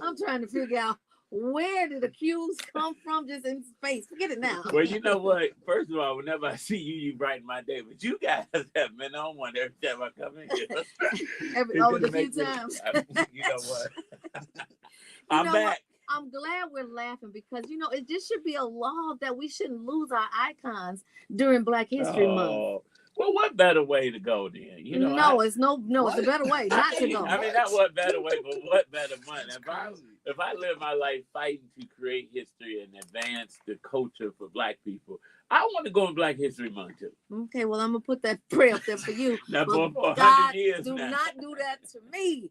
I'm trying to figure out where did the cues come from just in space. Forget it now. Well, you know what? First of all, whenever I see you, you brighten my day. But you guys have been on one every time I come in here. Over the few times. You know what? I'm back. What? I'm glad we're laughing because, it just should be a law that we shouldn't lose our icons during Black History Month. Well, what better way to go then? It's a better way not to go. I mean, not what better way, but what better month? If I live my life fighting to create history and advance the culture for Black people, I want to go in Black History Month too. Okay, well, I'm gonna put that prayer up there for you. Now, for God, 100 years do now. not do that to me.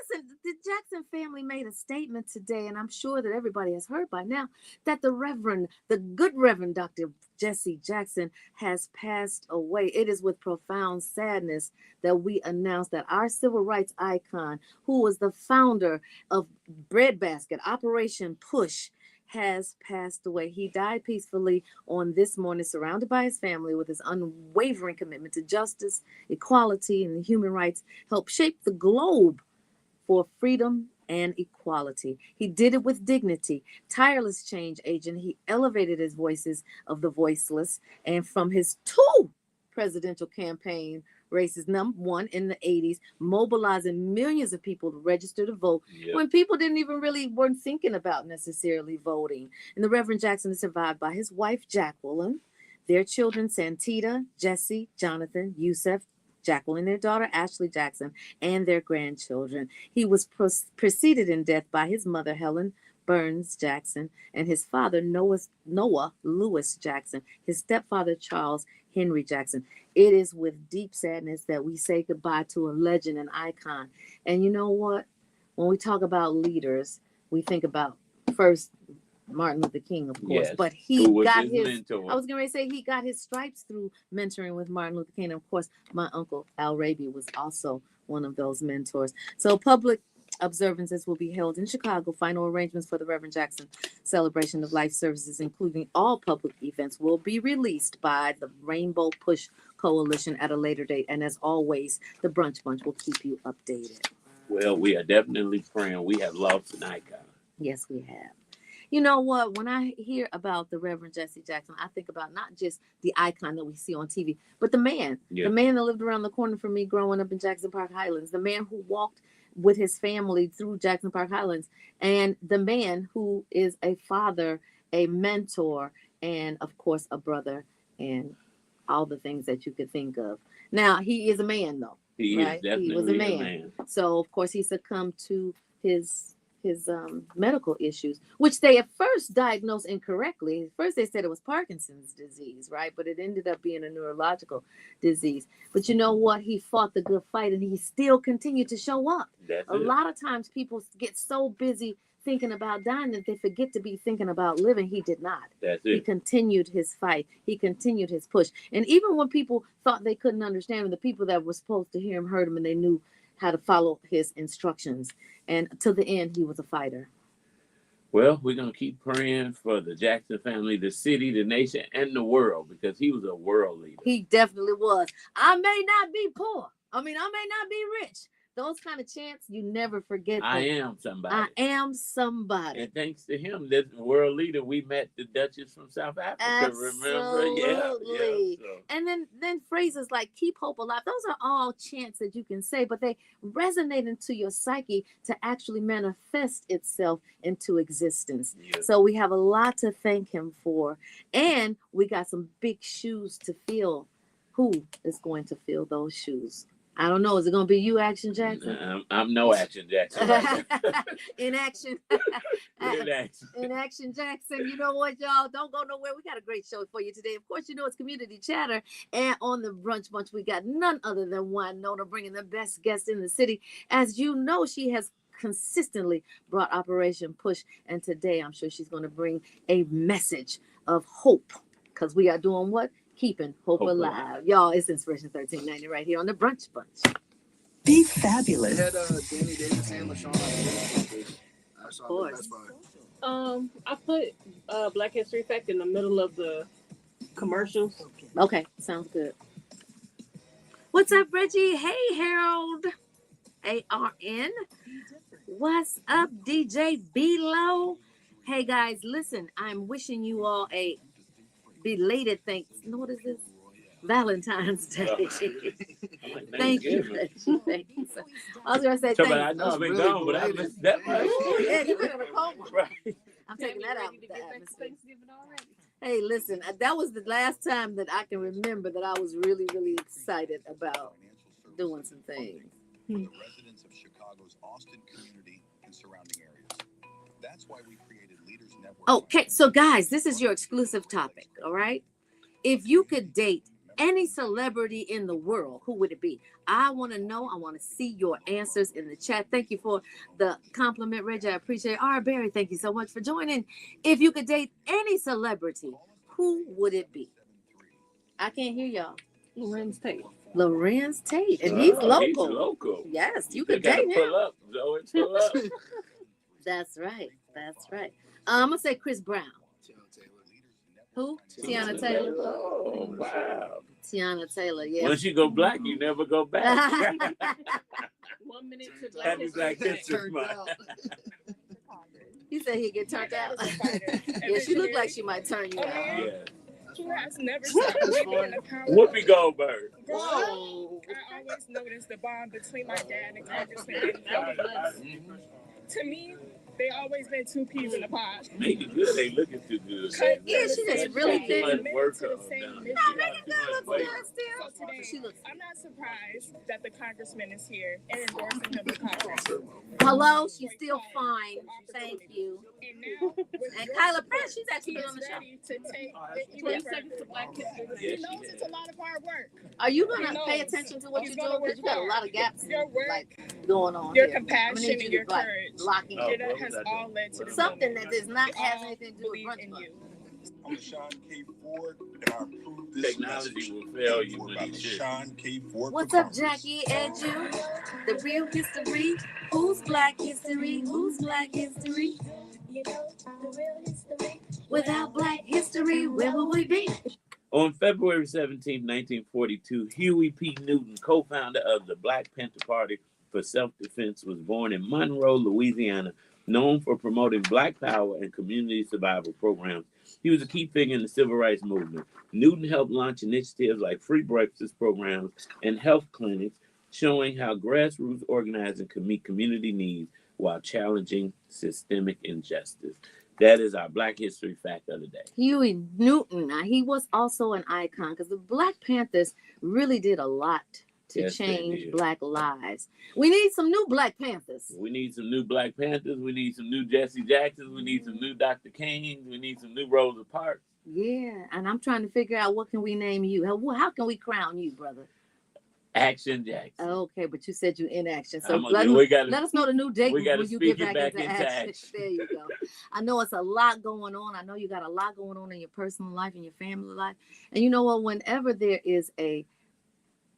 Listen, the Jackson family made a statement today, and I'm sure that everybody has heard by now that the good Reverend Dr. Jesse Jackson has passed away. It is with profound sadness that we announce that our civil rights icon, who was the founder of Breadbasket, Operation Push, has passed away. He died peacefully on this morning, surrounded by his family, with his unwavering commitment to justice, equality, and human rights, helped shape the globe for freedom and equality. He did it with dignity, tireless change agent. He elevated his voices of the voiceless, and from his 2 presidential campaign races, number 1 in the 80s, mobilizing millions of people to register to vote when people weren't thinking about necessarily voting. And the Reverend Jackson is survived by his wife, Jacqueline, their children, Santita, Jesse, Jonathan, Yusef, Jacqueline, their daughter, Ashley Jackson, and their grandchildren. He was preceded in death by his mother, Helen Burns Jackson, and his father, Noah Lewis Jackson, his stepfather, Charles Henry Jackson. It is with deep sadness that we say goodbye to a legend, an icon. And you know what? When we talk about leaders, we think about first Martin Luther King, of course, but he got his mentor. I was going to say he got his stripes through mentoring with Martin Luther King. And of course, my uncle Al Raby was also one of those mentors. So public observances will be held in Chicago. Final arrangements for the Reverend Jackson celebration of life services, including all public events, will be released by the Rainbow Push Coalition at a later date. And as always, the Brunch Bunch will keep you updated. Well, we are definitely praying. We have lost an icon. Yes, we have. You know what? When I hear about the Reverend Jesse Jackson, I think about not just the icon that we see on TV, but the man that lived around the corner from me growing up in Jackson Park Highlands, the man who walked with his family through Jackson Park Highlands, and the man who is a father, a mentor, and of course, a brother, and all the things that you could think of. Now, he is a man, though. He was a man. So, of course, he succumbed to his medical issues, which they at first diagnosed incorrectly. First, they said it was Parkinson's disease, right? But it ended up being a neurological disease. But you know what? He fought the good fight, and he still continued to show up. A lot of times people get so busy thinking about dying that they forget to be thinking about living. He did not. He continued his fight. He continued his push. And even when people thought they couldn't understand him, the people that were supposed to hear him heard him, and they knew how to follow his instructions. And to the end, he was a fighter. Well, we're going to keep praying for the Jackson family, the city, the nation, and the world, because he was a world leader. He definitely was. I may not be poor. I may not be rich. Those kind of chants, you never forget. I am somebody. I am somebody. And thanks to him, this world leader, we met the Duchess from South Africa. Absolutely. Remember? Yeah. And then phrases like keep hope alive. Those are all chants that you can say, but they resonate into your psyche to actually manifest itself into existence. Yeah. So we have a lot to thank him for. And we got some big shoes to fill. Who is going to fill those shoes? I don't know. Is it going to be you, Action Jackson? I'm no Action Jackson. Right In action. In action, Jackson. You know what, y'all? Don't go nowhere. We got a great show for you today. Of course, you know it's Community Chatter. And on the Brunch Bunch, we got none other than Winona bringing the best guest in the city. As you know, she has consistently brought Operation Push. And today, I'm sure she's going to bring a message of hope. Because we are doing what? Keeping hope alive. Y'all, it's Inspiration 1390 right here on the Brunch Bunch. Be fabulous. They had Danny Davis and LaShawn. Of course. I put Black History Fact in the middle of the commercials. Okay, sounds good. What's up, Reggie? Hey, Harold. ARN. What's up, DJ B-Lo? Hey guys, listen, I'm wishing you all a belated what is this? Valentine's Day. I'm like, Thank you. Thanksgiving. Thank you. So, I was gonna say So, but thanks. I know That's I've been really gone, but I belated. missed that much. Yeah, you been on a coma. Right. I'm taking that out of the Get back to atmosphere. Thanksgiving already. Hey, listen, that was the last time that I can remember that I was really, really excited about doing some things. For the residents of Chicago's Austin community and surrounding areas. That's why we created Leaders Network. Okay, so guys, this is your exclusive topic, all right? If you could date any celebrity in the world, who would it be? I want to know. I want to see your answers in the chat. Thank you for the compliment, Reggie. I appreciate it. R. Barry, thank you so much for joining. If you could date any celebrity, who would it be? I can't hear y'all. Lorenz Tate. Lorenz Tate, and he's local. He's local. Yes, you They could gotta date him. pull up, Zoe. Pull up. That's right. That's right. I'm gonna say Chris Brown. Who? Tiana Taylor. Oh, wow. Tiana Taylor. Yeah. Once you go black, you never go back. 1 minute to Happy Black History Turned Month. out. He said he'd get turned out. My dad was a fighter. Yeah, she looked like she might turn you out. Yeah. Who has never stopped believing in the power of Whoopi Goldberg. God. Whoa. I always noticed the bond between my dad and Congressman Eddie. To me, they always been two peas in a pod. Make it good. They looking too good. Yeah, she just really Too thin. much work To the on same them. mission. No, Megan Good looks good So still. today, She looks. I'm not surprised that the congressman is here and endorsing him for Congress. Hello, she's still fine. Thank you. And now, with And your Kyla support, Pratt, she's actually he been is on the show. ready to take it 20 even seconds further. to Black History. He Yes, knows she it's a lot of hard work. Are you gonna He pay knows. attention to what He's you're gonna doing? Because you got a work lot of gaps Your work, like going on your here. I'm gonna compassion, need and you your to like courage. lock in. Oh, It what was has I all doing? led to this Something moment. that does not We have all anything to do with believe Brunch in Bunch. you. I'm Sean K. Ford, and I approve this Technology message will fail you for when by he the should. Sean K. Ford What's for up, Congress. Jackie Edu? The real history. Who's Black history? Who's Black history? You know, the real history. Without Black history, where would we be? On February 17, 1942, Huey P. Newton, co-founder of the Black Panther Party for Self-Defense, was born in Monroe, Louisiana, known for promoting Black power and community survival programs. He was a key figure in the civil rights movement. Newton helped launch initiatives like free breakfast programs and health clinics, showing how grassroots organizing can meet community needs while challenging systemic injustice. That is our Black History fact of the day. Huey Newton. Now, he was also an icon because the Black Panthers really did a lot to Yes, they change did. Black lives. We need some new Black Panthers. We need some new Black Panthers. We need some new Jesse Jacksons. We need some new Dr. Kings. We need some new Rosa Parks. Yeah, and I'm trying to figure out what can we name you. How can we crown you, brother? Action Jackson. Okay, but you said you in action, so I'm let, gonna- me- we gotta- let us know the new date we gotta when you speak get it back, back into into action. action. There you go. I know it's a lot going on. I know you got a lot going on in your personal life and your family life. And you know what? Whenever there is a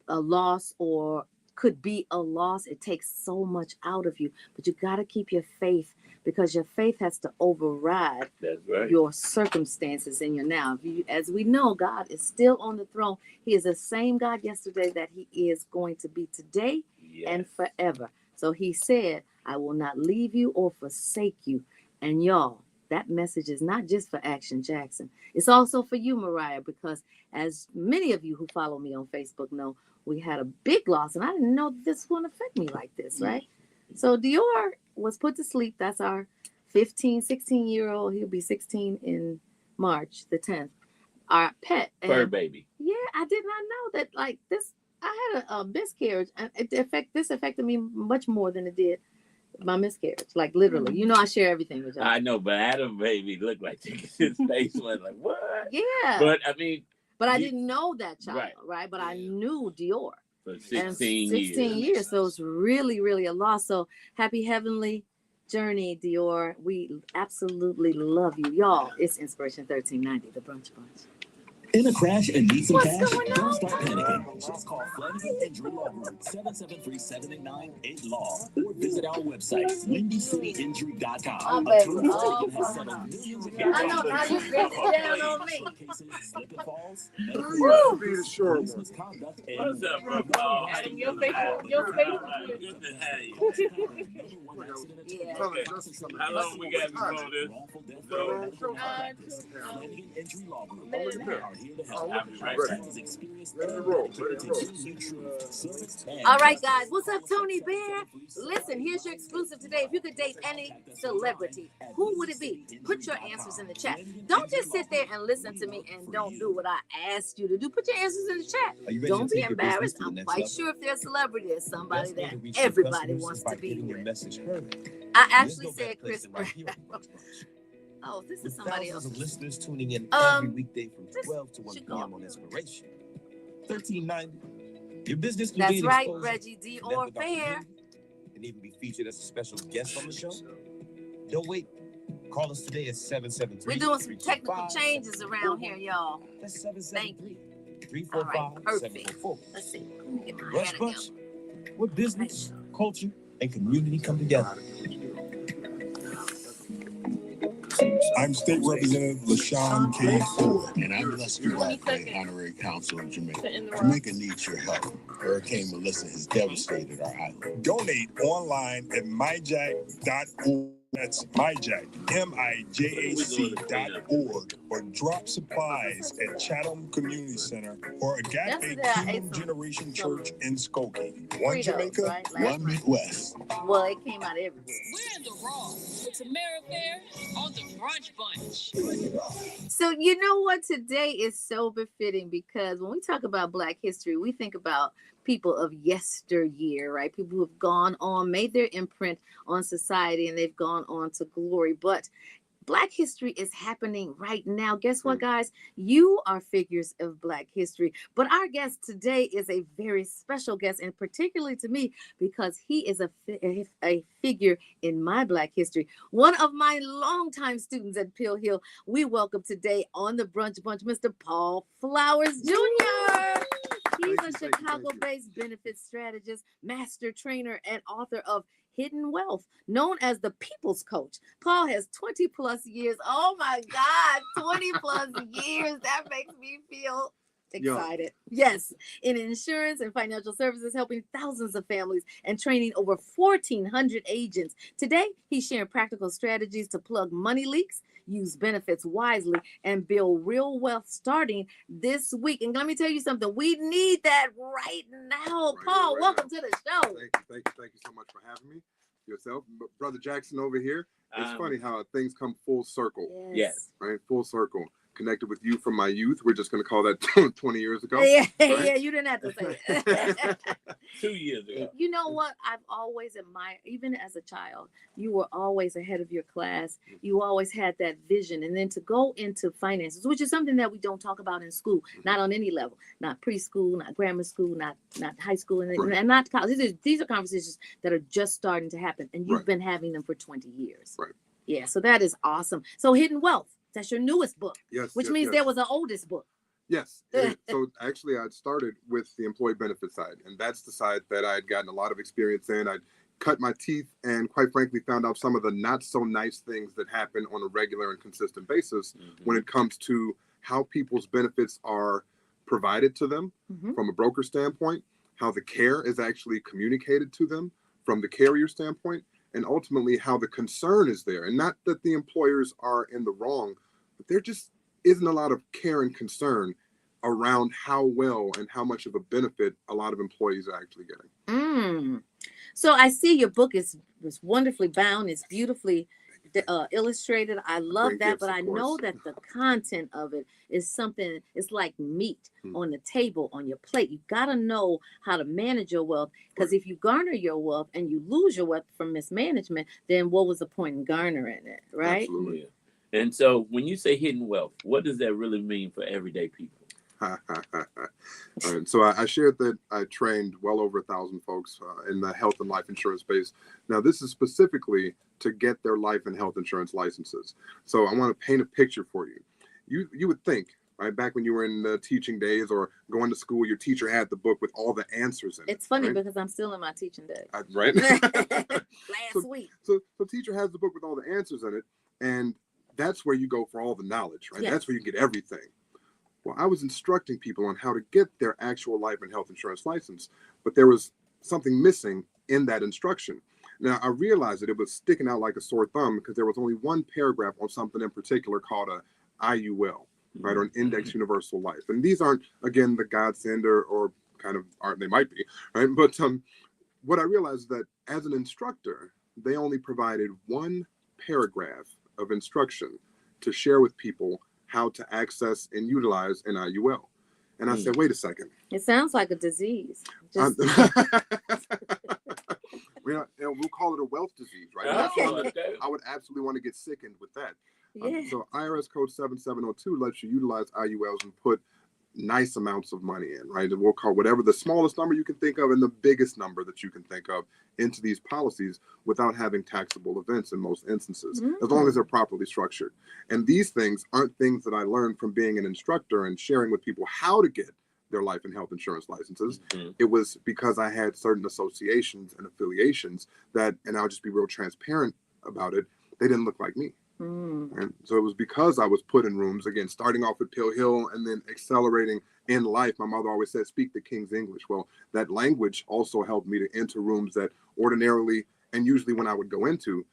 loss or could be a loss, it takes so much out of you. But you got to keep your faith because your faith has to override That's right. your circumstances in your now. As we know, God is still on the throne. He is the same God yesterday that he is going to be today Yes. and forever. So he said, I will not leave you or forsake you. And y'all, that message is not just for Action Jackson. It's also for you, Mariah, because as many of you who follow me on Facebook know, we had a big loss and I didn't know this would affect me like this, right? So Dior was put to sleep. That's our 16-year-old. He'll be 16 in March the 10th. Our pet. Fur And baby. yeah, I did not know that like this. I had a miscarriage and this affected me much more than it did my miscarriage. Like literally, you know, I share everything with y'all. I know, but Adam baby looked like his face was like, what? Yeah. But I mean, But I you- didn't know that child, Right. right? But I knew Dior. for And 16 years. So it's really, really a loss. So happy heavenly journey, Dior. We absolutely love you. Y'all, it's Inspiration 1390, the Brunch Bunch. In a crash and need some What's cash? going Don't on? start panicking. Just call Flanagan Injury Law Group 773-789-8-LAW or visit our website, WindyCityInjury.com. Oh, baby. Oh, has settled millions of I know how you break it down on me. cases, slip and falls, Woo! Be the short one. misconduct, What's and up, bro, Paul? Adam, your face is good. Good to have you. Yeah. Okay. How long we got before this? So, Flanagan Injury Law Group Minute and a half. are here to help. I'll be right back. Is experienced and dedicated to giving you truth, service, and All right, guys. What's up, Tony Bear? Listen, here's your exclusive today. If you could date any celebrity, who would it be? Put your answers in the chat. Don't just sit there and listen to me and don't do what I asked you to do. Put your answers in the chat. Don't be embarrassed. I'm quite sure if they're a celebrity, it's somebody that everybody wants to be with. I actually said Chris Brown. Oh, this is somebody else. Thousands of listeners tuning in Um, every weekday from this 12 to 1 should go p.m. up. on Inspiration. 1390. Your business can That's be right, exposed, Reggie D. connect Or with our Fair. community, and even be featured as a special guest on the show. Don't wait. Call us today at 773. We're doing some technical changes around here, y'all. That's Thank 773 All right, 345 perfect. 744. Let's see. Let me get my Brunch hand Bunch, together. where business, culture, and community come together. I'm State Representative LaShawn K. Ford, And I'm blessed to be 20 Black seconds. Honorary Council of Jamaica. To end the round. Jamaica needs your help. Hurricane Melissa has devastated our island. Donate online at myjack.org. That's myjack, MIJAC.org, or drop supplies at Chatham Community Center or Agape Yesterday I ate Kingdom some- Generation Church in Skokie. One Fritos, Jamaica, right? Last One night. Midwest. Well, it came out everywhere. We're in the raw with Tamara Fair on the Brunch Bunch. So you know what? Today is so befitting because when we talk about Black history, we think about people of yesteryear, right? People who have gone on, made their imprint on society, and they've gone on to glory. But Black history is happening right now. Guess what, guys? You are figures of Black history. But our guest today is a very special guest, and particularly to me, because he is a figure in my Black history. One of my longtime students at Pill Hill. We welcome today on the Brunch Bunch, Mr. Paul Flowers Jr. He's a Chicago-based benefits strategist, master trainer, and author of Hidden Wealth, known as the People's Coach. Paul has 20 plus years. Oh my God, 20 plus years. That makes me feel excited. Yes, in insurance and financial services, helping thousands of families and training over 1,400 agents. Today, he's sharing practical strategies to plug money leaks, use benefits wisely, and build real wealth starting this week. And let me tell you something, we need that right now. Paul, welcome to the show. Thank you so much for having me. Yourself, Brother Jackson over here. It's funny how things come full circle. Yes. Right, full circle. Connected with you from my youth. We're just going to call that 20 years ago. Yeah, right? yeah, you didn't have to say it. 2 years ago. You know what? I've always admired, even as a child, you were always ahead of your class. You always had that vision. And then to go into finances, which is something that we don't talk about in school, not on any level, not preschool, not grammar school, not high school, and not college. These are conversations that are just starting to happen. And you've been having them for 20 years. Right. Yeah, so that is awesome. So Hidden Wealth, that's your newest book. Yes. Which means there was an oldest book. Yes. So actually, I'd started with the employee benefit side, and that's the side that I had gotten a lot of experience in. I'd cut my teeth and, quite frankly, found out some of the not so nice things that happen on a regular and consistent basis when it comes to how people's benefits are provided to them from a broker standpoint, how the care is actually communicated to them from the carrier standpoint, and ultimately how the concern is there. And not that the employers are in the wrong, but there just isn't a lot of care and concern around how well and how much of a benefit a lot of employees are actually getting. So I see your book is wonderfully bound. It's beautifully illustrated. I love that, but I know that the content of it is something, it's like meat on the table, on your plate. You got to know how to manage your wealth, because if you garner your wealth and you lose your wealth from mismanagement, then what was the point in garnering it, right? Absolutely. Yeah. And so when you say hidden wealth, what does that really mean for everyday people? All right. So I shared that I trained well over 1,000 folks in the health and life insurance space. Now, this is specifically to get their life and health insurance licenses. So I want to paint a picture for you. You would think right? Back when you were in the teaching days or going to school, your teacher had the book with all the answers in it. It's funny right? because I'm still in my teaching days. Right? Last week. So teacher has the book with all the answers in it, and that's where you go for all the knowledge, right? Yes. That's where you get everything. Well, I was instructing people on how to get their actual life and health insurance license, but there was something missing in that instruction. Now, I realized that it was sticking out like a sore thumb because there was only one paragraph on something in particular called a IUL, right, or an Index Universal Life. And these aren't, again, the godsend or kind of aren't, they might be, right? But what I realized is that as an instructor, they only provided one paragraph of instruction to share with people how to access and utilize an IUL. And I said, wait a second. It sounds like a disease. Just... we'll call it a wealth disease, right? Okay. I would absolutely want to get sickened with that. Yeah. So IRS code 7702 lets you utilize IULs and put nice amounts of money in, right? And we'll call whatever the smallest number you can think of and the biggest number that you can think of into these policies without having taxable events in most instances, as long as they're properly structured. And these things aren't things that I learned from being an instructor and sharing with people how to get their life and health insurance licenses. It was because I had certain associations and affiliations that, and I'll just be real transparent about it, they didn't look like me. And so it was because I was put in rooms, again, starting off at Pill Hill and then accelerating in life. My mother always said, speak the King's English. Well, that language also helped me to enter rooms that ordinarily, and usually when I would go into,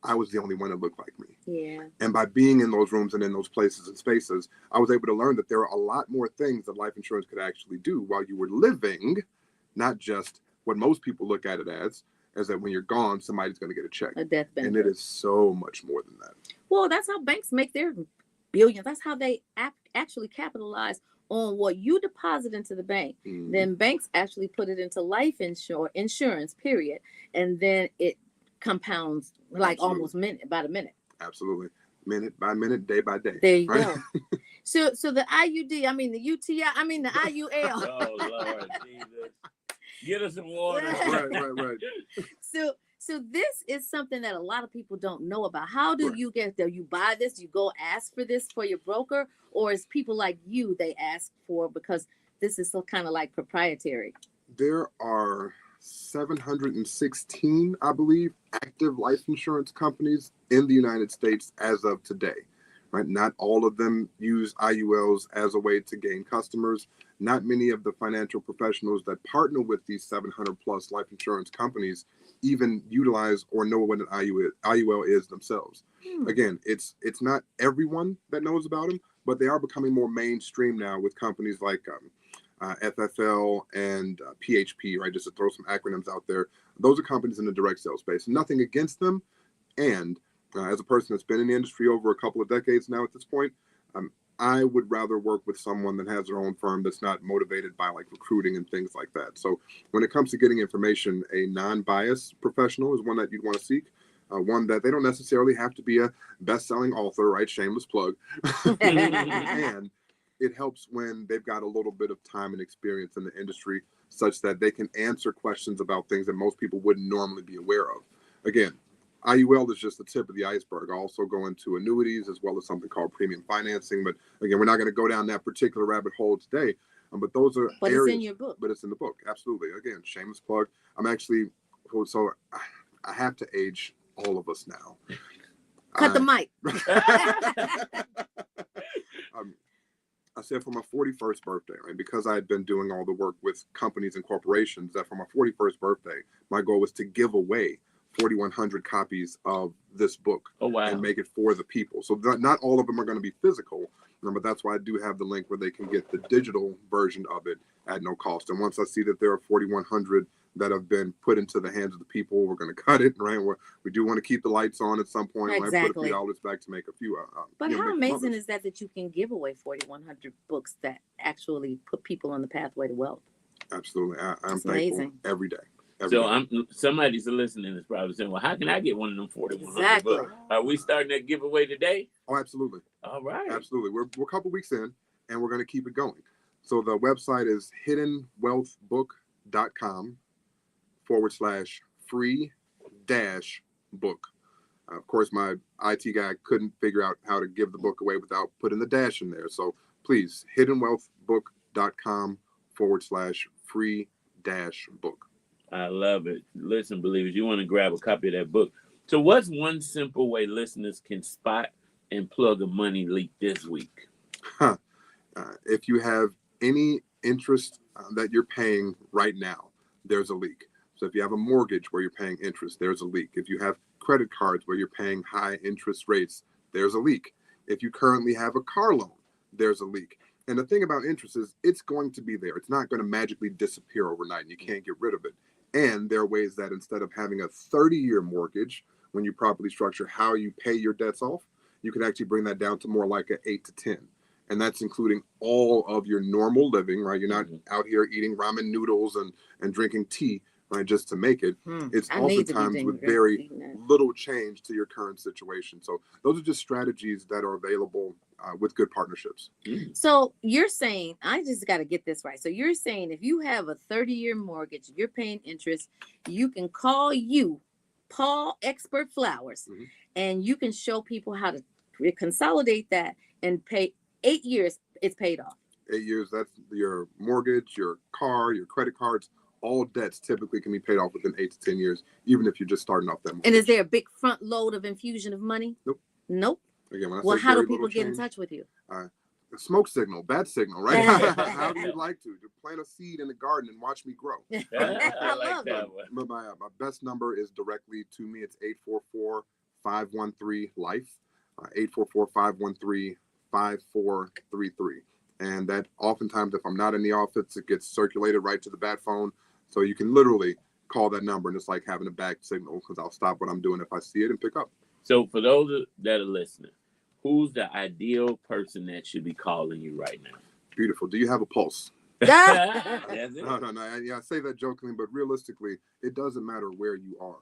I was the only one that looked like me. Yeah. And by being in those rooms and in those places and spaces, I was able to learn that there are a lot more things that life insurance could actually do while you were living, not just what most people look at it as that when you're gone, somebody's going to get a check. A death benefit. And it is so much more than that. Well, that's how banks make their billions. That's how they actually capitalize on what you deposit into the bank. Then banks actually put it into life insurance, period. And then it compounds like almost minute by the minute. Absolutely. Minute by minute, day by day. There you go. So the IUD, I mean the UTI, I mean the IUL. Oh, Lord Jesus. Get us some water. Right. So this is something that a lot of people don't know about. How do you get there? You buy this, you go ask for this for your broker, or is people like you they ask for because this is so kind of like proprietary? There are 716, I believe, active life insurance companies in the United States as of today. Right? Not all of them use IULs as a way to gain customers. Not many of the financial professionals that partner with these 700 plus life insurance companies even utilize or know what an IUL is themselves. Again, it's not everyone that knows about them, but they are becoming more mainstream now with companies like FFL and PHP, right? Just to throw some acronyms out there. Those are companies in the direct sales space. Nothing against them. And as a person that's been in the industry over a couple of decades now at this point, I would rather work with someone that has their own firm that's not motivated by like recruiting and things like that. So when it comes to getting information, a non-biased professional is one that you'd want to seek. One that they don't necessarily have to be a best-selling author, right? Shameless plug. And it helps when they've got a little bit of time and experience in the industry such that they can answer questions about things that most people wouldn't normally be aware of. Again, IUL is just the tip of the iceberg. I also go into annuities as well as something called premium financing. But again, we're not going to go down that particular rabbit hole today. But those are areas. It's in your book. But it's in the book. Absolutely. Again, shameless plug. I'm actually, so I have to age all of us now. Cut the mic. I said for my 41st birthday, right? Because I had been doing all the work with companies and corporations, that for my 41st birthday, my goal was to give away 4,100 copies of this book and make it for the people. So not all of them are going to be physical, but that's why I do have the link where they can get the digital version of it at no cost. And once I see that there are 4,100 that have been put into the hands of the people, we're going to cut it, right? We do want to keep the lights on at some point. Exactly. Right? Put a few dollars back to make a few. But how amazing is that you can give away 4,100 books that actually put people on the pathway to wealth? Absolutely. I'm thankful every day. Somebody's listening is probably saying, well, how can I get one of them 4,100 books? Are we starting that giveaway today? Oh, absolutely. All right. Absolutely. We're a couple weeks in, and we're going to keep it going. So the website is hiddenwealthbook.com/free-book. Of course, my IT guy couldn't figure out how to give the book away without putting the dash in there. So please, hiddenwealthbook.com/free-book. I love it. Listen, believers, you want to grab a copy of that book. So what's one simple way listeners can spot and plug a money leak this week? If you have any interest that you're paying right now, there's a leak. So if you have a mortgage where you're paying interest, there's a leak. If you have credit cards where you're paying high interest rates, there's a leak. If you currently have a car loan, there's a leak. And the thing about interest is it's going to be there. It's not going to magically disappear overnight and you can't get rid of it. And there are ways that instead of having a 30-year mortgage, when you properly structure how you pay your debts off, you can actually bring that down to more like an 8 to 10. And that's including all of your normal living, right? You're not out here eating ramen noodles and drinking tea, right, just to make it. It's oftentimes with very little change to your current situation. So those are just strategies that are available with good partnerships. So you're saying, I just got to get this right. So you're saying if you have a 30-year mortgage, you're paying interest, you can call you, Paul Expert Flowers, and you can show people how to consolidate that and pay 8 years, it's paid off. 8 years, that's your mortgage, your car, your credit cards, all debts typically can be paid off within 8 to 10 years, even if you're just starting off that mortgage. And is there a big front load of infusion of money? Nope. Again, well, how do people get in touch with you? Smoke signal, bad signal, right? How do you like to plant a seed in the garden and watch me grow? I like that one. But my best number is directly to me. It's 844-513-LIFE, 844-513-5433. And that oftentimes, if I'm not in the office, it gets circulated right to the bat phone. So you can literally call that number and it's like having a back signal because I'll stop what I'm doing if I see it and pick up. So for those that are listening, who's the ideal person that should be calling you right now? Beautiful. Do you have a pulse? That's it. No. Yeah, I say that jokingly, but realistically, it doesn't matter where you are.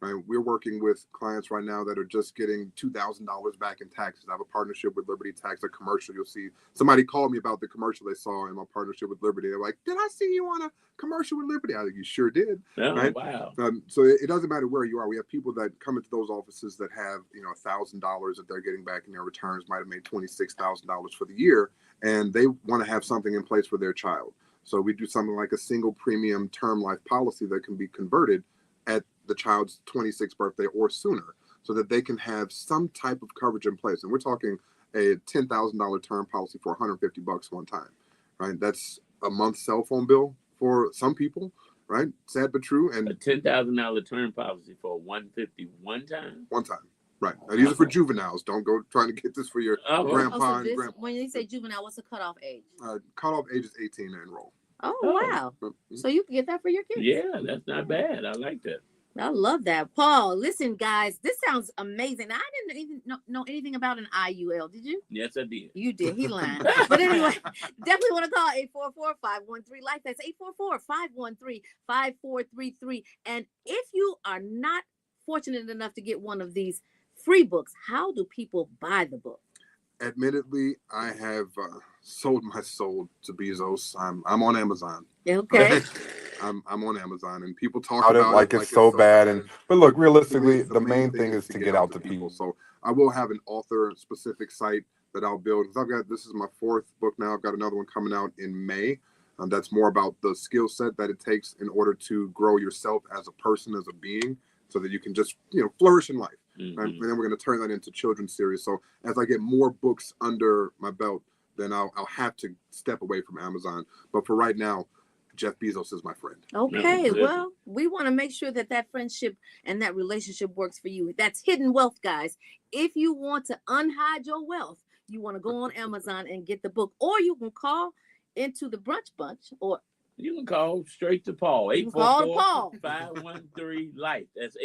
Right? We're working with clients right now that are just getting $2,000 back in taxes. I have a partnership with Liberty Tax, a commercial. You'll see somebody called me about the commercial they saw in my partnership with Liberty. They're like, "Did I see you on a commercial with Liberty?" I think you sure did. Oh, right? Wow. So it doesn't matter where you are. We have people that come into those offices that have $1,000 that they're getting back in their returns, might have made $26,000 for the year, and they want to have something in place for their child. So we do something like a single premium term life policy that can be converted at the child's 26th birthday or sooner so that they can have some type of coverage in place. And we're talking a $10,000 term policy for $150 one time, right? That's a month's cell phone bill for some people, right? Sad but true. And a $10,000 term policy for $150 one time? One time. Right. Now, these are for juveniles. Don't go trying to get this for your grandpa and grandpa. When you say juvenile, what's the cutoff age? Cutoff age is 18 to enroll. Oh, wow. So you can get that for your kids. Yeah, that's not bad. I like that. I love that. Paul, listen, guys, this sounds amazing. I didn't even know anything about an IUL. Did you? Yes, I did. You did. He lying. But anyway, definitely want to call 844-513-LIFE. That's 844-513-5433. And if you are not fortunate enough to get one of these free books, how do people buy the book? Admittedly, I have sold my soul to Bezos. I'm on Amazon. Okay. I'm on Amazon, and people talk about it like it's so bad. But look, realistically, the main thing is to get out to people. So I will have an author-specific site that I'll build. This is my 4th book now. I've got another one coming out in May. That's more about the skill set that it takes in order to grow yourself as a person, as a being, so that you can just flourish in life. Mm-hmm. And then we're going to turn that into children's series. So as I get more books under my belt, then I'll have to step away from Amazon. But for right now, Jeff Bezos is my friend. Okay, well, we want to make sure that friendship and that relationship works for you. That's hidden wealth, guys. If you want to unhide your wealth, you want to go on Amazon and get the book, or you can call into the Brunch Bunch, or you can call straight to Paul. 844-513-LIFE. That's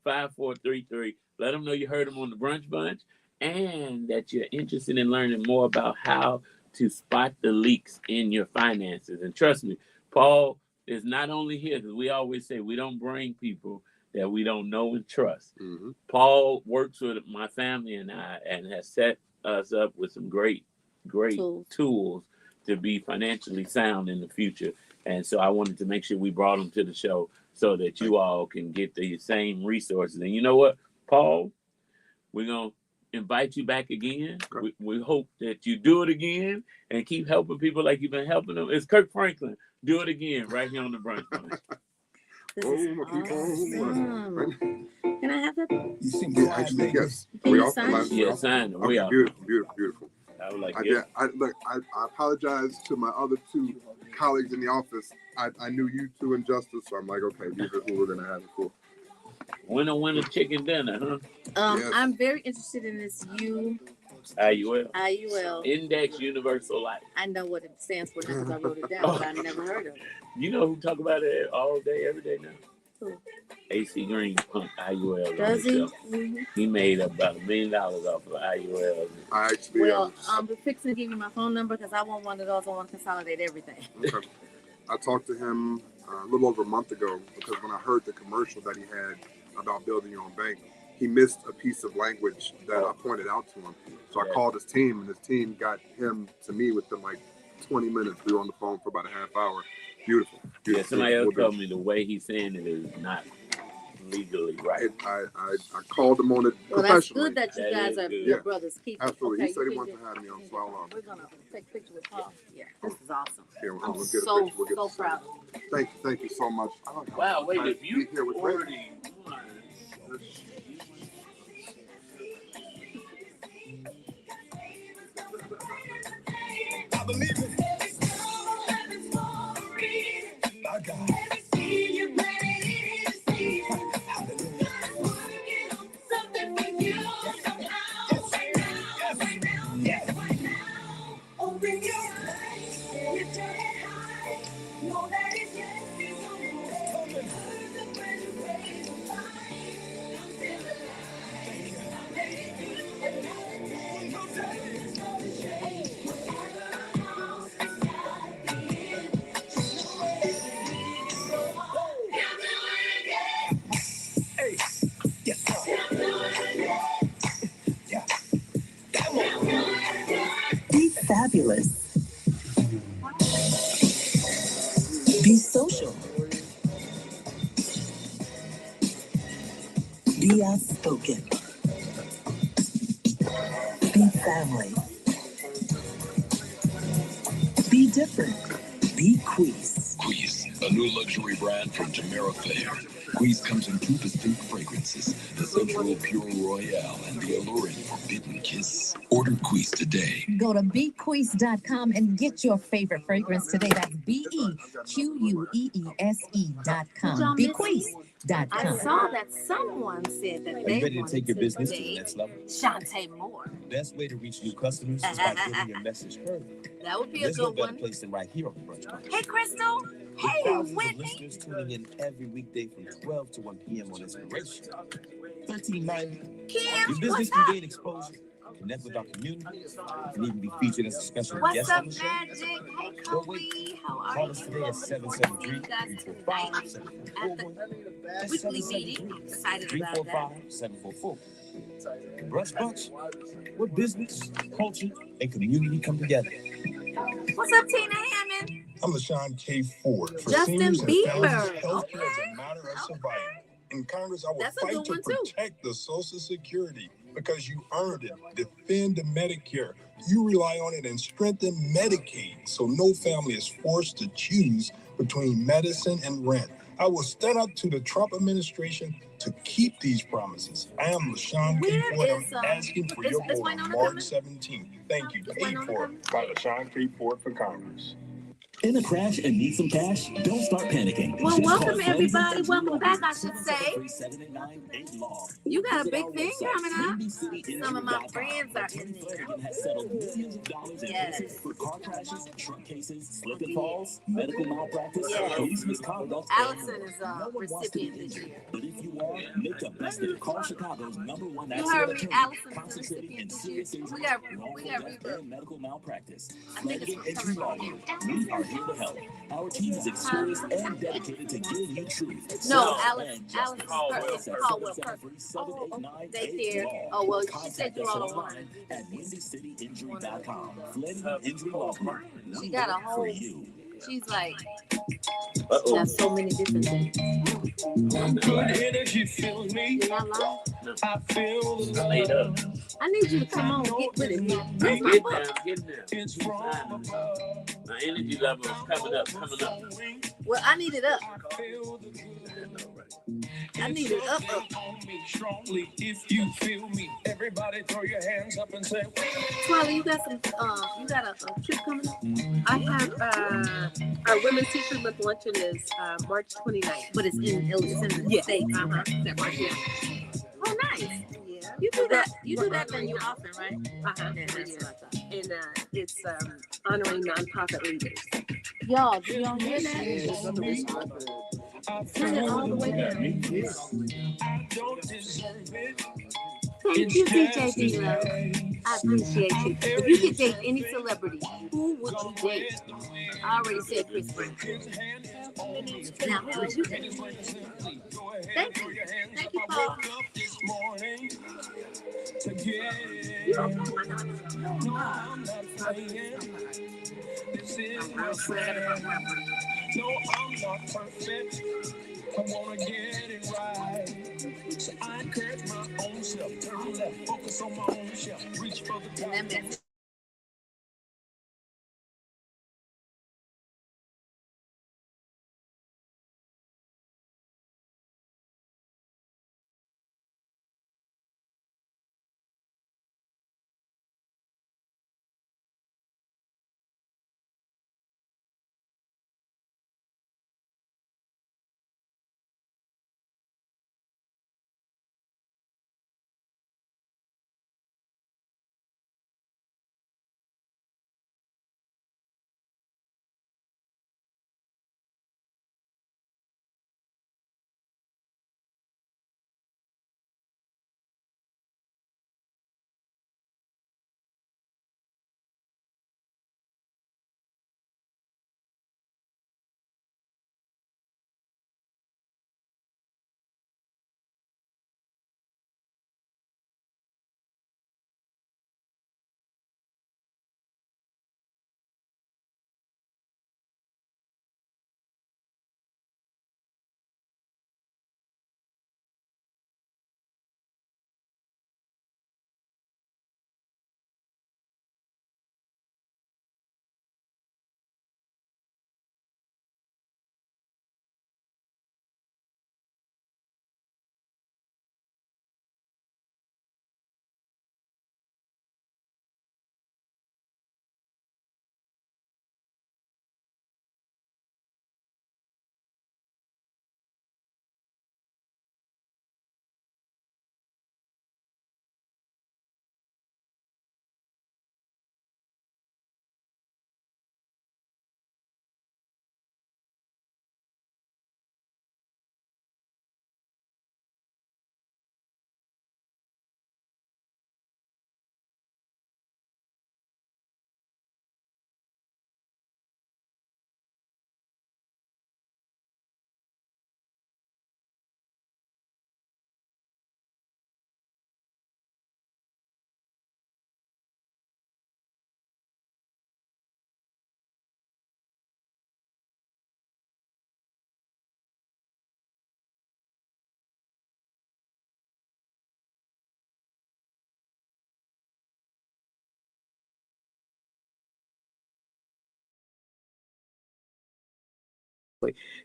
844-513-5433. Let them know you heard them on the Brunch Bunch and that you're interested in learning more about how to spot the leaks in your finances. And trust me, Paul is not only here, because we always say we don't bring people that we don't know and trust. Mm-hmm. Paul works with my family and I and has set us up with some great tools to be financially sound in the future. And so I wanted to make sure we brought them to the show so that you all can get the same resources. And you know what, Paul, we're going to invite you back again. We hope that you do it again and keep helping people like you've been helping them. It's Kirk Franklin. Do it again right here on the Brunch Bunch. This is awesome. Can I have that? You seem actually, yes. Can you sign? Yeah, sign it. We Okay, are. beautiful. I would like I apologize to my other two colleagues in the office. I knew you two in Justice, so I'm like, okay, these are who we're gonna have it for. Winner chicken dinner, huh? Yes. I'm very interested in this IUL. Index Universal Life. I know what it stands for because I wrote it down, but I've never heard of it. You know who talk about it all day, every day now? Who? AC Green pumped IUL. Does he? Mm-hmm. He made about $1 million off of IUL. I'm fixing to give you my phone number because I want one of those. I want to consolidate everything. Okay. I talked to him a little over a month ago because when I heard the commercial that he had about building your own bank, he missed a piece of language that I pointed out to him. So I called his team, and his team got him to me within like 20 minutes. We were on the phone for about a half hour. Beautiful. Yeah, somebody else told me the way he's saying it is not legally right. I called him on it Well, professionally. that's good that you guys are your brothers. Keep absolutely. Okay, he said he wanted to have me on, so we're gonna take a picture with Paul. Yeah, this is awesome. Yeah, I'm we'll get a so picture. We'll get proud. Thank you so much. Wow, wait, if you here with already I believe it. My God. Be fabulous. Be social. Be outspoken. Be family. Be different. Be Queez. Queez, a new luxury brand from Tamara Fair. Queez comes in 2 distinct fragrances, the sensual Pure Royale and the alluring Forbidden Kiss. Order Queez today. Go to bequeeze.com and get your favorite fragrance today. That's BEQUEESE.com. Bequeeze.com. I saw that someone said that Are they you ready to take your business to the date next level? Shantae Moore. The best way to reach new customers is by getting your message heard. That would be There's a no good better one. place than right here on the Brunch Bunch. Hey, Crystal. With Hey, thousands of Whitney. listeners tuning in every weekday from 12 to 1 p.m. on Inspiration. 1390. Kim, Your business what's can up? gain exposure, connect with our community, and even be featured as a special What's guest up, on the show. Magic? Hey, Don't Kobe. wait. How are Call you? us today at 773-345-7441. Weekly meeting. Excited about that. 345-744. Brunch Bunch, where business, culture, and community come together. What's up, Tina Hammond? I'm LaShawn K. Ford for Justin seniors and Bieber. families. Healthcare is a matter of survival. In Congress, I will That's a fight good to one, too. protect the Social Security because you earned it. Defend the Medicare. You rely on it and strengthen Medicaid so no family is forced to choose between medicine and rent. I will stand up to the Trump administration to keep these promises. I am LaShawn K. Ford. I'm asking for your vote on March 17th. Thank you. Paid for by LaShawn K. Ford for Congress. In a crash and need some cash? Don't start panicking. Well, Just welcome call everybody. Friends Welcome back, I should say. 773-789-8-LAW. You got a Visit big our thing website, coming up. NBCInjury.com. Some of my friends are in Attorney there. Flanagan has settled millions of dollars in cases for car crashes, truck cases, slip and falls, medical malpractice, Yes. police misconduct. Allison is No a one wants to be recipient this injured, year. but if you are, make the best of it. Call Chicago's #1 You accident heard me, attorney, Allison is a concentrating in recipient this year. serious We injuries, got wrongful death, reverb. and medical malpractice. I think Flanagan it's Injury Law coming Group. We are here to help. Our team is experienced and dedicated to give you truth. No, Self Alice, and Alice justice. Caldwell Perkins. Daycare. Oh, well, she Contact said you us all don't online want at WindyCityInjury.com. Flanagan Injury Law Group. She We got a work for whole, you. she's like, got so many different things. Good energy fills me. You're not lying? No. I feel the Laid up. love. I need you to come on, get with it. That's my Get book. down, get down. It's from above. My energy level is coming up, coming up. Well, I need it up. I feel the good. I need it up. On me strongly if you feel me. Everybody throw your hands up and say, Twiley, you got some. You got a trip coming up? I have our Women's Teachers Month luncheon is March 29th. But it's in the Yeah. States. That March, yeah. Oh, nice. Yeah. You do that. You do that venue often, right? Uh-huh. Yeah, that's what I thought. And it's honoring nonprofit leaders. Y'all, do y'all hear that? Turn it all the way down. Thank you, DJ D-Lo. I appreciate you. If you could date any celebrity, who would you date? I already said Chris Brown. Now, who would you date? Thank you. Thank you, Paul. You don't know my number. No, I'm not perfect. I wanna get it right. So I encourage my own self. Turn left, focus on my own shelf. Reach for the top.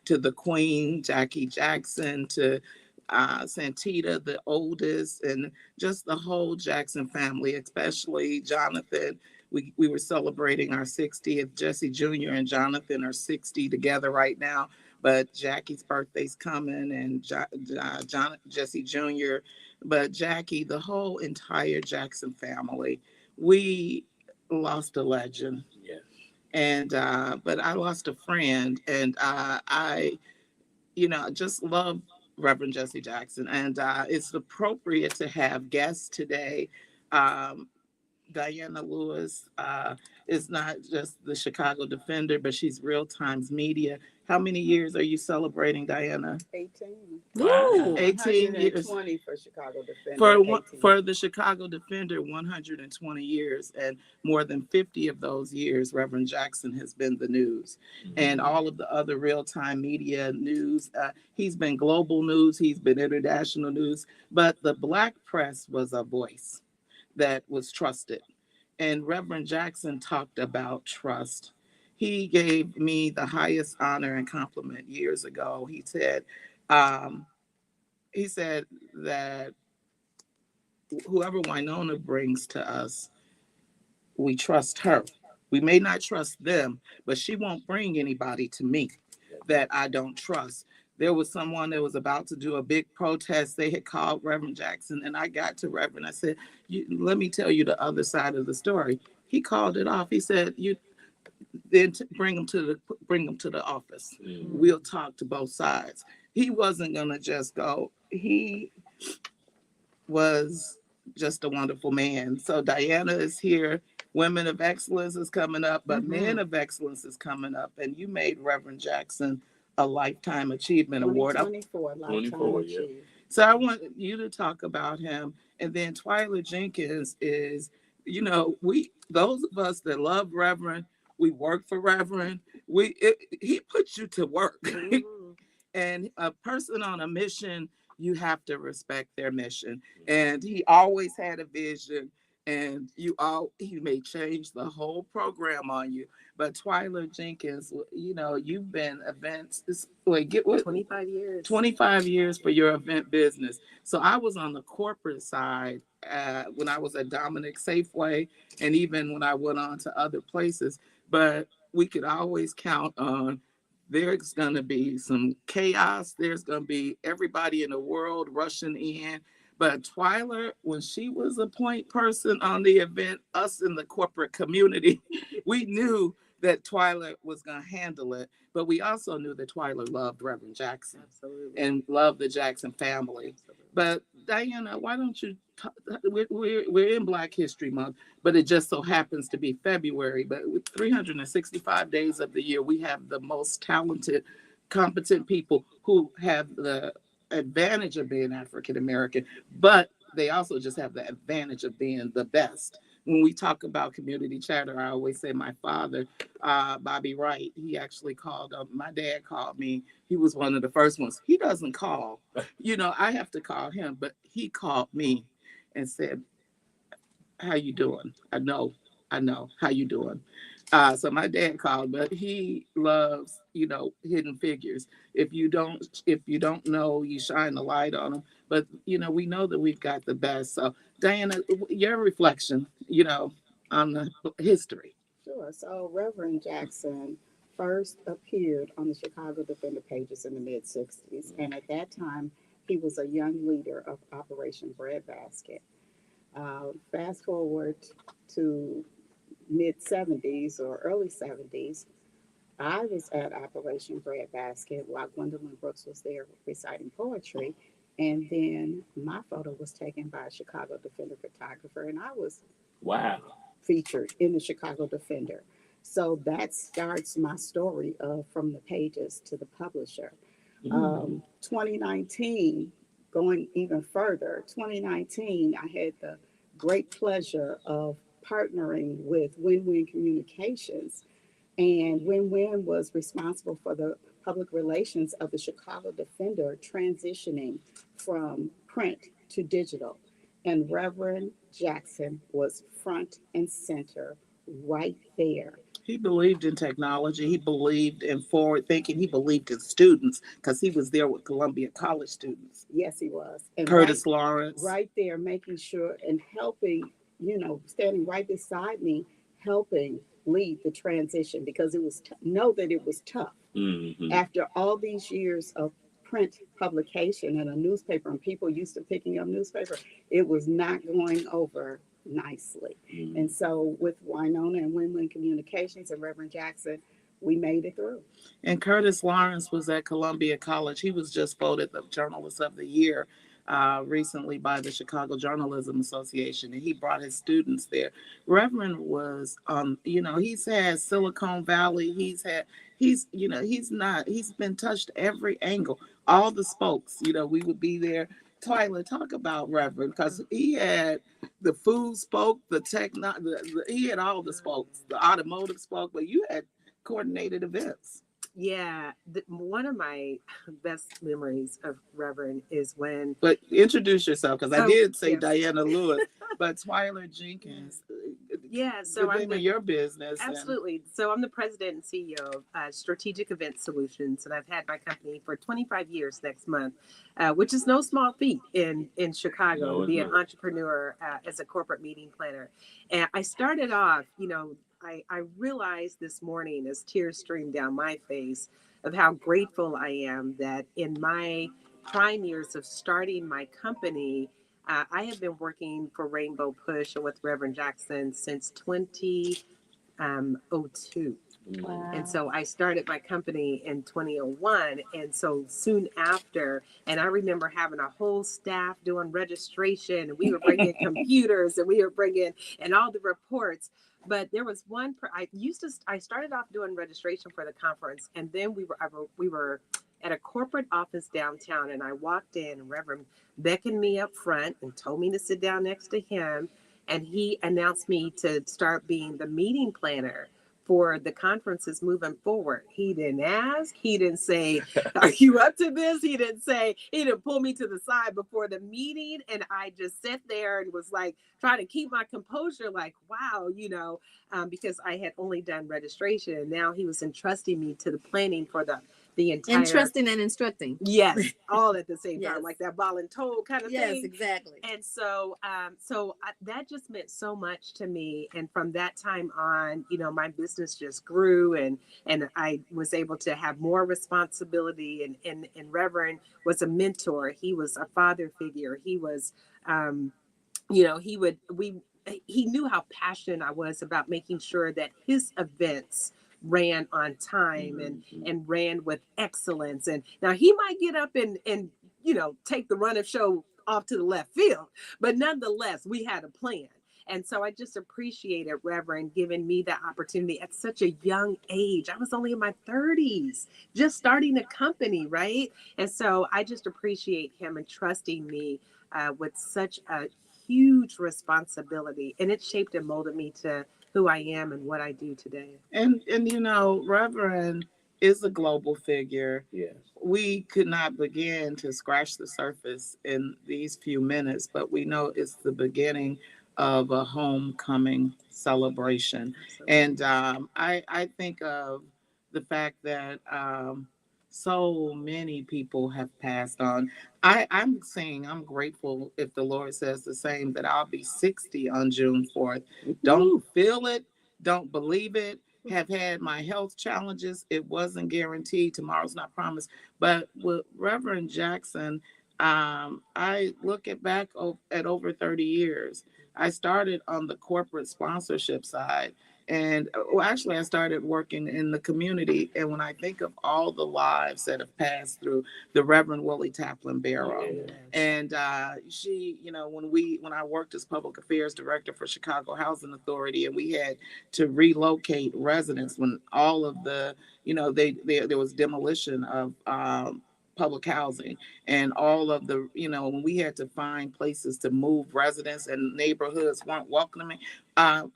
to the Queen, Jackie Jackson, to Santita, the oldest, and just the whole Jackson family, especially Jonathan. We were celebrating our 60th. Jesse Jr. and Jonathan are 60 together right now, but Jackie's birthday's coming and Jesse Jr. But Jackie, the whole entire Jackson family, we lost a legend. Yes. And but I lost a friend, and I just love Reverend Jesse Jackson, and it's appropriate to have guests today. um, Diana Lewis is not just the Chicago Defender, but she's Real Times Media, How many years are you celebrating, Diana? 18. Ooh. 18 years. 120 for Chicago Defender. For the Chicago Defender, 120 years, and more than 50 of those years, Reverend Jackson has been the news, and all of the other real-time media news. He's been global news, he's been international news, but the Black press was a voice that was trusted. And Reverend Jackson talked about trust. He gave me the highest honor and compliment years ago. Um, he said that whoever Winona brings to us, we trust her. We may not trust them, but she won't bring anybody to me that I don't trust. There was someone that was about to do a big protest. They had called Reverend Jackson, and I got to Reverend. I said, let me tell you the other side of the story. He called it off. He said, "You then bring them to the office. We'll talk to both sides." He wasn't gonna just go. He was just a wonderful man. So Diana is here. Women of Excellence is coming up, but Men of Excellence is coming up. And you made Reverend Jackson a Lifetime Achievement Award. 2024 Lifetime Achievement. So I want you to talk about him. And then Twyla Jenkins is, those of us that love Reverend, we work for Reverend. He puts you to work. And a person on a mission, you have to respect their mission. And he always had a vision, and he may change the whole program on you. But Twyla Jenkins, you've been events. 25 years. 25 years for your event business. So I was on the corporate side when I was at Dominic Safeway, and even when I went on to other places. But we could always count on there's going to be some chaos. There's going to be everybody in the world rushing in. But Twyla, when she was a point person on the event, us in the corporate community, we knew that Twyla was going to handle it. But we also knew that Twyla loved Reverend Jackson. Absolutely. And loved the Jackson family. Absolutely. But Diana, why don't you, we're in Black History Month, but it just so happens to be February. But with 365 days of the year, we have the most talented, competent people who have the advantage of being African American, but they also just have the advantage of being the best. When we talk about community charter, I always say my father, Bobby Wright, he actually called up. My dad called me. He was one of the first ones. He doesn't call. I have to call him, but he called me and said, "How you doing? I know. How you doing?" So my dad called, but he loves, hidden figures. If you don't know, you shine the light on them. But we know that we've got the best. So Diana, your reflection, on the history. Sure. So Reverend Jackson first appeared on the Chicago Defender pages in the mid-60s. And at that time, he was a young leader of Operation Breadbasket. Fast forward to mid-70s or early 70s, I was at Operation Breadbasket while Gwendolyn Brooks was there reciting poetry. And then my photo was taken by a Chicago Defender photographer, and I was featured in the Chicago Defender. So that starts my story of from the pages to the publisher. 2019, going even further, 2019, I had the great pleasure of partnering with Win-Win Communications. And Win-Win was responsible for the public relations of the Chicago Defender transitioning from print to digital. And Reverend Jackson was front and center right there. He believed in technology. He believed in forward thinking. He believed in students because he was there with Columbia College students. Yes, he was. And Curtis Lawrence. Right there, making sure and helping, standing right beside me, helping lead the transition because it was, know that it was tough. After all these years of print publication and a newspaper, and people used to picking up newspaper, it was not going over nicely. And so with Winona and Win-Win Communications and Reverend Jackson, we made it through. And Curtis Lawrence was at Columbia College. He was just voted the Journalist of the Year recently by the Chicago Journalism Association, and he brought his students there. Reverend was, he's had Silicon Valley. He's been touched every angle, all the spokes. We would be there. Twyla, talk about Reverend, because he had the food spoke, he had all the spokes, the automotive spoke, but you had coordinated events. Yeah, one of my best memories of Reverend is when. But introduce yourself, because I did say yes. Diana Lewis, but Twyla Jenkins. Yeah, so the name of your business. Absolutely. So I'm the president and CEO of Strategic Event Solutions, and I've had my company for 25 years next month, which is no small feat in Chicago to be an entrepreneur as a corporate meeting planner. And I started off, I realized this morning as tears streamed down my face of how grateful I am that in my prime years of starting my company, I have been working for Rainbow Push and with Reverend Jackson since 2002. Wow. And so I started my company in 2001. And so soon after, and I remember having a whole staff doing registration, and we were bringing computers, and we were bringing and all the reports. But there was I started off doing registration for the conference, and then we were at a corporate office downtown, and I walked in, and Reverend beckoned me up front and told me to sit down next to him, and he announced me to start being the meeting planner for the conferences moving forward. He didn't ask. He didn't say, are you up to this? He didn't pull me to the side before the meeting. And I just sat there and was like, trying to keep my composure, like, wow, because I had only done registration. And now he was entrusting me to the planning for the entire. Entrusting and instructing. Yes, all at the same time, like that ball and toad kind of thing. Yes, exactly. And so, that just meant so much to me. And from that time on, my business just grew, and I was able to have more responsibility. And Reverend was a mentor. He was a father figure. He was, he knew how passionate I was about making sure that his events ran on time and ran with excellence. And now he might get up and take the run of show off to the left field, but nonetheless, we had a plan. And so I just appreciated Reverend giving me that opportunity at such a young age. I was only in my 30s, just starting a company, right? And so I just appreciate him entrusting me with such a huge responsibility, and it shaped and molded me to who I am and what I do today. And Reverend is a global figure. Yes. We could not begin to scratch the surface in these few minutes, but we know it's the beginning of a homecoming celebration. Absolutely. And I think of the fact that so many people have passed on. I'm saying I'm grateful if the Lord says the same, that I'll be 60 on June 4th. Don't feel it, don't believe it, have had my health challenges. It wasn't guaranteed. Tomorrow's not promised. But with Reverend Jackson, I look back at over 30 years. I started on the corporate sponsorship side. And actually, I started working in the community. And when I think of all the lives that have passed through the Reverend Willie Taplin Barrow, and she, when I worked as public affairs director for Chicago Housing Authority, and we had to relocate residents when all of the, there was demolition of public housing, and all of the, when we had to find places to move residents and neighborhoods weren't welcoming,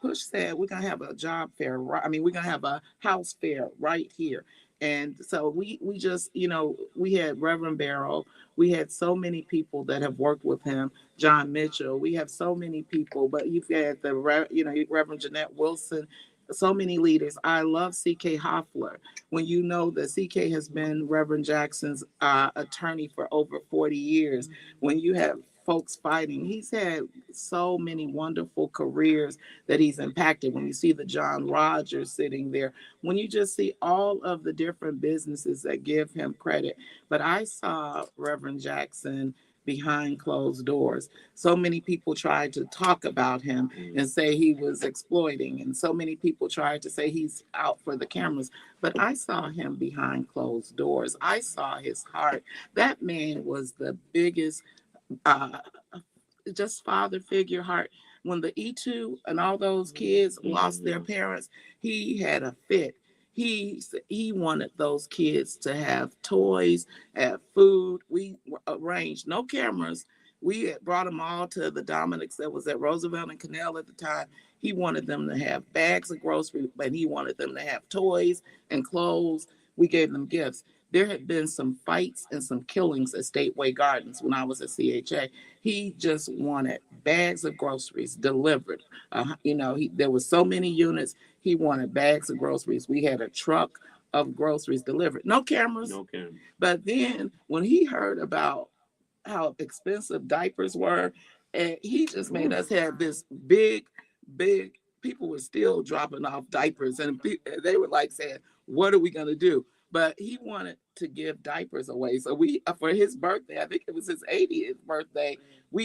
Push said, we're going to have a job fair, right? I mean, we're going to have a house fair right here. And so we just, we had Reverend Barrow. We had so many people that have worked with him, John Mitchell. We have so many people, but you've had Reverend Jeanette Wilson, so many leaders. I love C.K. Hoffler. When you know that C.K. has been Reverend Jackson's attorney for over 40 years, when you have folks fighting, he's had so many wonderful careers that he's impacted. When you see the John Rogers sitting there, when you just see all of the different businesses that give him credit. But I saw Reverend Jackson behind closed doors. So many people tried to talk about him and say he was exploiting, and so many people tried to say he's out for the cameras. But I saw him behind closed doors. I saw his heart. That man was the biggest uh, just father figure heart. When the E2 and all those kids lost their parents, he had a fit. He wanted those kids to have toys, have food. We arranged no cameras. We had brought them all to the Dominick's that was at Roosevelt and Canal at the time. He wanted them to have bags of groceries, but he wanted them to have toys and clothes. We gave them gifts. There had been some fights and some killings at Stateway Gardens when I was at CHA. He just wanted bags of groceries delivered. There was so many units. He wanted bags of groceries. We had a truck of groceries delivered. No cameras. No cameras. But then when he heard about how expensive diapers were, and he just made us have this big, big. People were still dropping off diapers, and they were like saying, "What are we gonna do?" But he wanted to give diapers away. So we, for his birthday, I think it was his 80th birthday,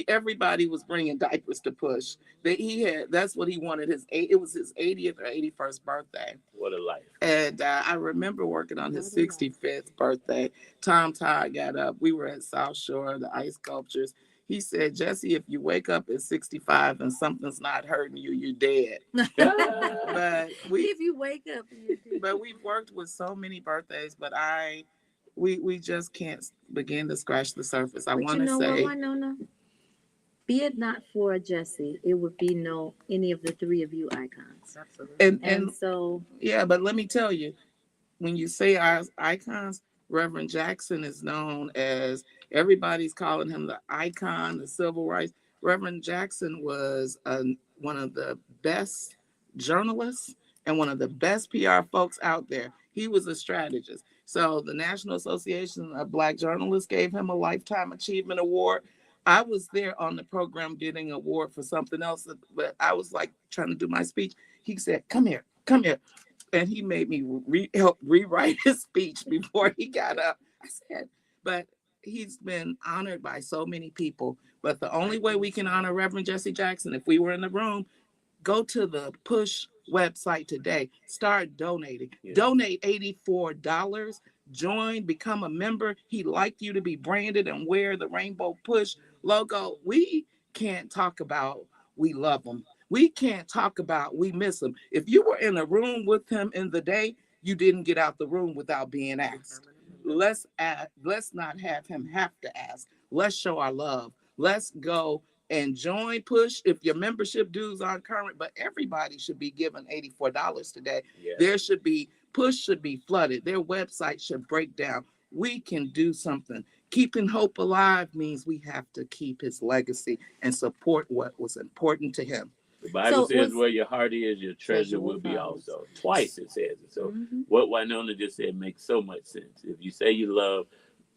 everybody was bringing diapers to Push. That's what he wanted. It was his 80th or 81st birthday. What a life. And I remember working on his 65th birthday. Tom Todd got up. We were at South Shore, the ice sculptures. He said, Jesse, if you wake up at 65 and something's not hurting you, you're dead. But if you wake up, but we've worked with so many birthdays, but we just can't begin to scratch the surface. I want to say, no. Be it not for Jesse, it would be no any of the three of you icons. Absolutely. And so, yeah, but let me tell you, when you say our icons, Reverend Jackson is known as, everybody's calling him the icon, the civil rights. Reverend Jackson was one of the best journalists and one of the best PR folks out there. He was a strategist. So the National Association of Black Journalists gave him a Lifetime Achievement Award. I was there on the program getting an award for something else, but I was like trying to do my speech. He said, come here. And he made me help rewrite his speech before he got up. I said, but he's been honored by so many people. But the only way we can honor Reverend Jesse Jackson, if we were in the room, go to the Push website today. Start donating. Yeah. Donate $84. Join, become a member. He'd like you to be branded and wear the Rainbow Push logo. We can't talk about we love him. We can't talk about we miss him. If you were in a room with him in the day, you didn't get out the room without being asked. Let's not have him have to ask. Let's show our love. Let's go and join Push. If your membership dues aren't current, but everybody should be given $84 today. Yeah. Push should be flooded. Their website should break down. We can do something. Keeping hope alive means we have to keep his legacy and support what was important to him. The Bible says where your heart is, your treasure will be also. Twice it says it. So what Winona just said makes so much sense. If you say you love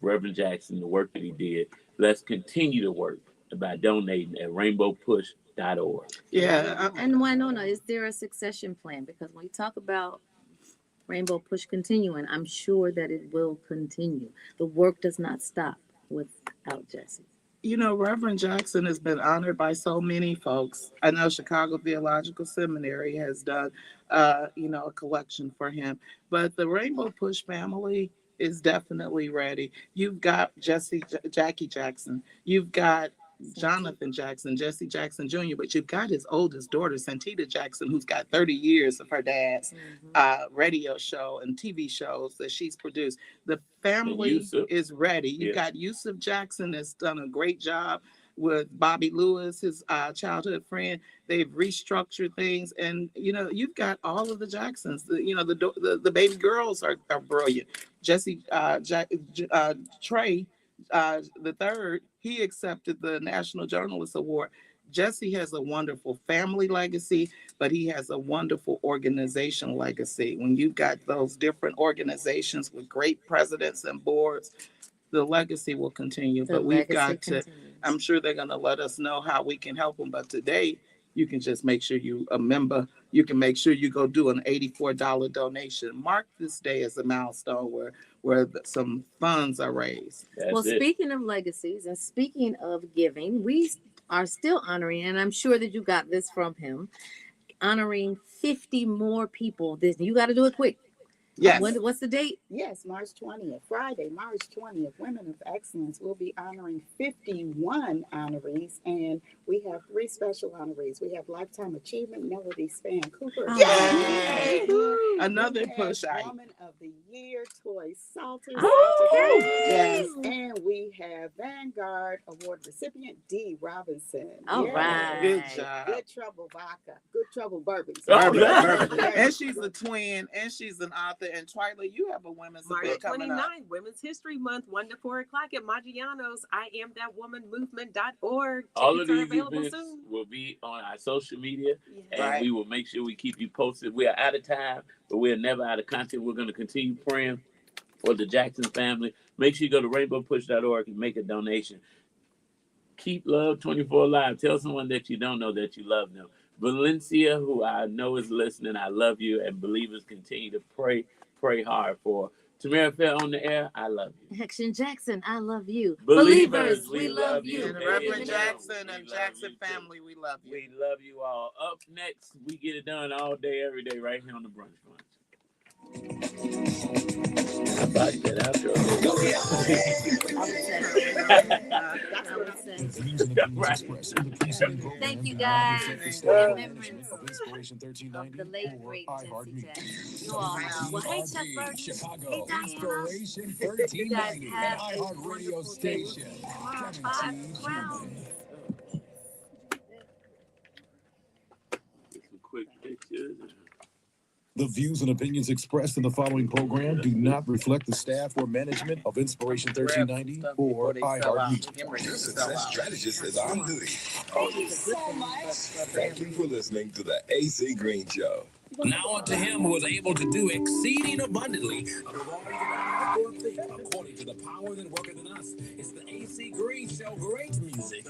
Reverend Jackson, the work that he did, let's continue to work by donating at rainbowpush.org. Yeah. And Winona, is there a succession plan? Because when you talk about Rainbow Push continuing, I'm sure that it will continue. The work does not stop without Jesse. You know, Reverend Jackson has been honored by so many folks. I know Chicago Theological Seminary has done, a collection for him. But the Rainbow Push family is definitely ready. You've got Jackie Jackson. You've got Jonathan Jackson, Jesse Jackson Jr., but you've got his oldest daughter, Santita Jackson, who's got 30 years of her dad's radio show and TV shows that she's produced. The family is ready. You've got Yusuf Jackson that's done a great job with Bobby Lewis, his childhood friend. They've restructured things, and you've got all of the Jacksons. The baby girls are brilliant. Jesse Trey the third, he accepted the National Journalist Award. Jesse has a wonderful family legacy, but he has a wonderful organization legacy. When you've got those different organizations with great presidents and boards, the legacy will continue. But we've got to, I'm sure they're going to let us know how we can help them. But today, you can just make sure you're a member. You can make sure you go do an $84 donation. Mark this day as a milestone where some funds are raised. Speaking of legacies and speaking of giving, we are still honoring, and I'm sure that you got this from him, honoring 50 more people. You got to do it quick. Yes. What's the date? Yes, March 20th, Friday, March 20th. Women of Excellence will be honoring 51 honorees, and we have 3 special honorees. We have Lifetime Achievement, Melody Span Cooper. Yay! And Another we have push out. Woman of the Year, Toy Salter. Okay. Yes, and we have Vanguard Award recipient D. Robinson. All Yes. right. Good job. Good Trouble Vodka. Good Trouble Bourbon. And she's a twin, and she's an author. And Twyla, you have a women's March event coming up. 29th, Women's History Month, 1 to 4 o'clock at Maggiano's. IamThatWomanMovement.org. All of Tickets are these available events soon. will be on our social media, and Right. we will make sure we keep you posted. We are out of time, but we are never out of content. We're going to continue praying for the Jackson family. Make sure you go to rainbowpush.org and make a donation. Keep Love 24 alive. Tell someone that you don't know that you love them. Valencia, who I know is listening, I love you, and believers continue to pray hard for. Tamara Fair on the air, I love you. Action Jackson, I love you. Believers, we love you. And Reverend Jackson and Jackson family, we love you. We love you all. Up next, we get it done all day, every day, right here on the Brunch Bunch. I body that outro. Thank you guys. Remembrance of the late great Jesse Jackson. You all have, well, hey Chuck Bergen. Chicago, Hey Diana. Inspiration You guys 1390, have an a iHeartRadio wonderful day. station. Tomorrow, Coming 5 to you rounds. Some quick pictures. The views and opinions expressed in the following program do not reflect the staff or management of Inspiration 1390 or iHeartRadio. Your success strategist is on duty. Thank you so much. Thank you for listening to the AC Green Show. Now unto him who is able to do exceeding abundantly above all you can ask or think, according to the power that worketh in us. It's the AC Green Show. Great music.